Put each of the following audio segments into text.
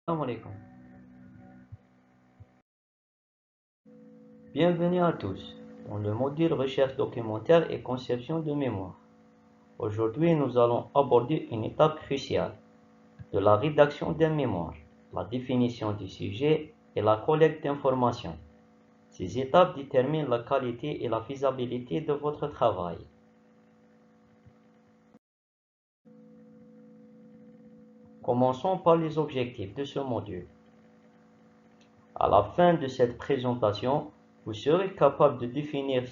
Salam alaikum. Bienvenue à tous dans le module recherche documentaire et conception de mémoire. Aujourd'hui, nous allons aborder une étape cruciale de la rédaction d'un mémoire, la définition du sujet et la collecte d'informations. Ces étapes déterminent la qualité et la faisabilité de votre travail. Commençons par les objectifs de ce module. À la fin de cette présentation, vous serez capable de définir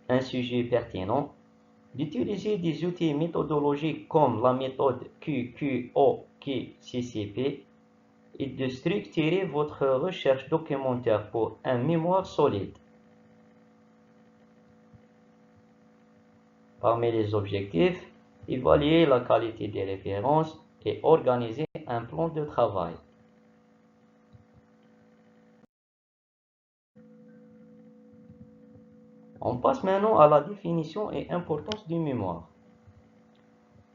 un sujet pertinent, d'utiliser des outils méthodologiques comme la méthode QQOQCCP et de structurer votre recherche documentaire pour un mémoire solide. Parmi les objectifs, évaluer la qualité des références et organiser un plan de travail. On passe maintenant à la définition et importance du mémoire.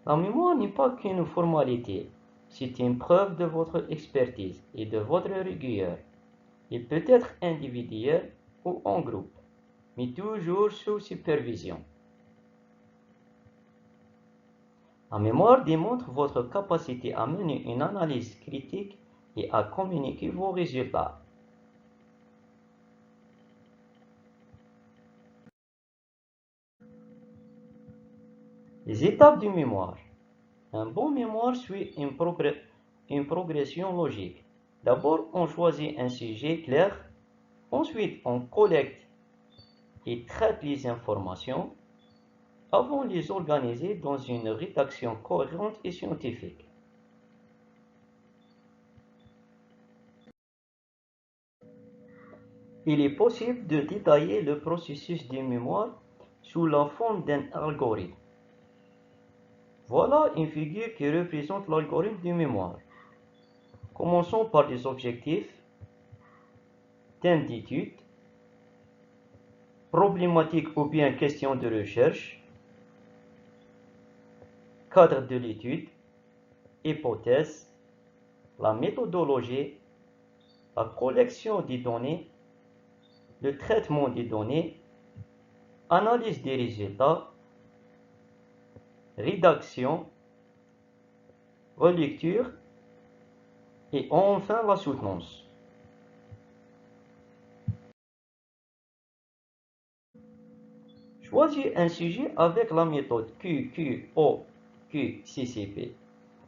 La mémoire n'est pas qu'une formalité, c'est une preuve de votre expertise et de votre rigueur. Il peut être individuel ou en groupe, mais toujours sous supervision. La mémoire démontre votre capacité à mener une analyse critique et à communiquer vos résultats. Les étapes du mémoire. Un bon mémoire suit une progression logique. D'abord, on choisit un sujet clair. Ensuite, on collecte et traite les informations avant de les organiser dans une rédaction cohérente et scientifique. Il est possible de détailler le processus de mémoire sous la forme d'un algorithme. Voilà une figure qui représente l'algorithme de mémoire. Commençons par les objectifs, thème d'étude, problématique ou bien question de recherche, cadre de l'étude, hypothèse, la méthodologie, la collection des données, le traitement des données, analyse des résultats, rédaction, relecture et enfin la soutenance. Choisir un sujet avec la méthode QQOQCCP.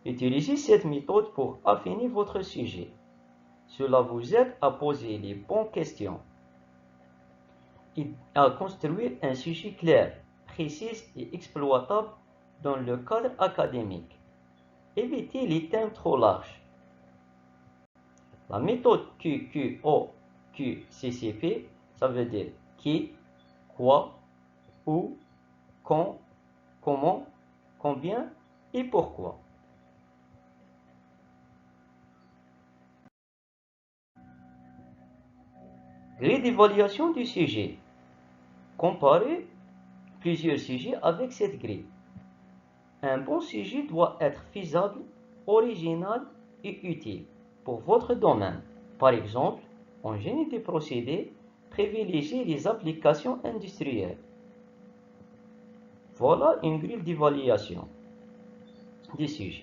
Utilisez cette méthode pour affiner votre sujet. Cela vous aide à poser les bonnes questions et à construire un sujet clair, précis et exploitable dans le cadre académique. Évitez les thèmes trop larges. La méthode QQOQCCP, ça veut dire qui, quoi, où, quand, comment, combien et pourquoi. Grille d'évaluation du sujet. Comparez plusieurs sujets avec cette grille. Un bon sujet doit être faisable, original et utile pour votre domaine. Par exemple, en génie des procédés, privilégiez les applications industrielles. Voilà une grille d'évaluation du sujet.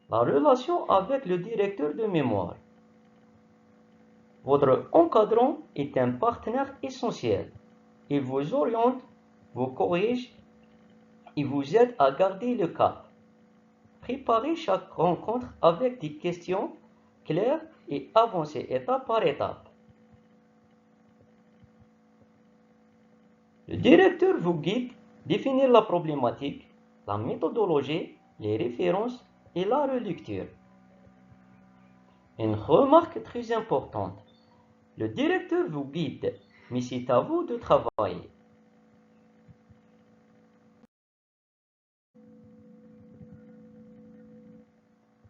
La relation avec le directeur de mémoire. Votre encadrant est un partenaire essentiel. Il vous oriente, vous corrige et vous aide à garder le cap. Préparez chaque rencontre avec des questions claires et avancez étape par étape. Le directeur vous guide, définir la problématique, la méthodologie, les références et la relecture. Une remarque très importante. Le directeur vous guide, mais c'est à vous de travailler.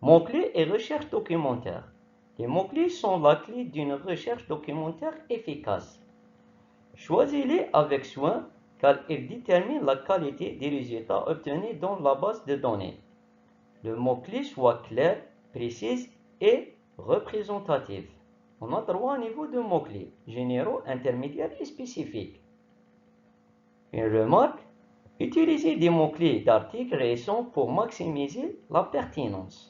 Mots-clés et recherche documentaire. Les mots-clés sont la clé d'une recherche documentaire efficace. Choisis-les avec soin car il détermine la qualité des résultats obtenus dans la base de données. Le mot-clé soit clair, précis et représentatif. On a 3 niveaux de mots-clés, généraux, intermédiaires et spécifiques. Une remarque, utilisez des mots-clés d'articles récents pour maximiser la pertinence.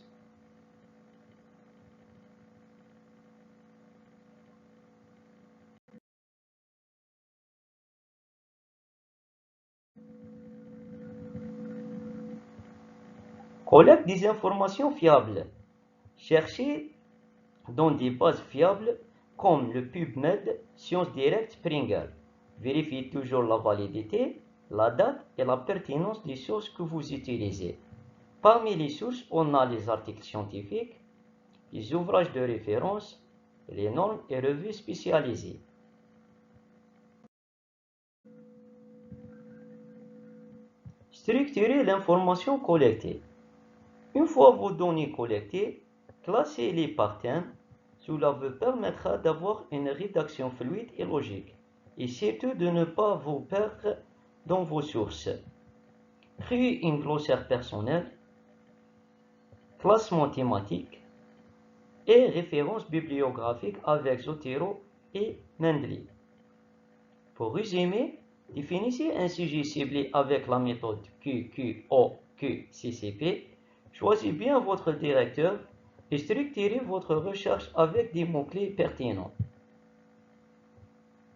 Collecte des informations fiables. Cherchez dans des bases fiables comme le PubMed, ScienceDirect, Springer. Vérifiez toujours la validité, la date et la pertinence des sources que vous utilisez. Parmi les sources, on a les articles scientifiques, les ouvrages de référence, les normes et revues spécialisées. Structurez l'information collectée. Une fois vos données collectées, classez-les par thème. Cela vous permettra d'avoir une rédaction fluide et logique, et surtout de ne pas vous perdre dans vos sources. Créez une glossaire personnel, classement thématique et références bibliographiques avec Zotero et Mendeley. Pour résumer, définissez un sujet ciblé avec la méthode QQOQCCP. Choisissez bien votre directeur et structurez votre recherche avec des mots-clés pertinents.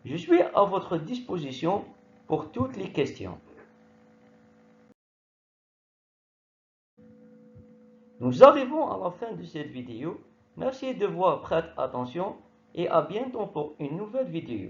Je suis à votre disposition pour toutes les questions. Nous arrivons à la fin de cette vidéo. Merci de votre attention et à bientôt pour une nouvelle vidéo.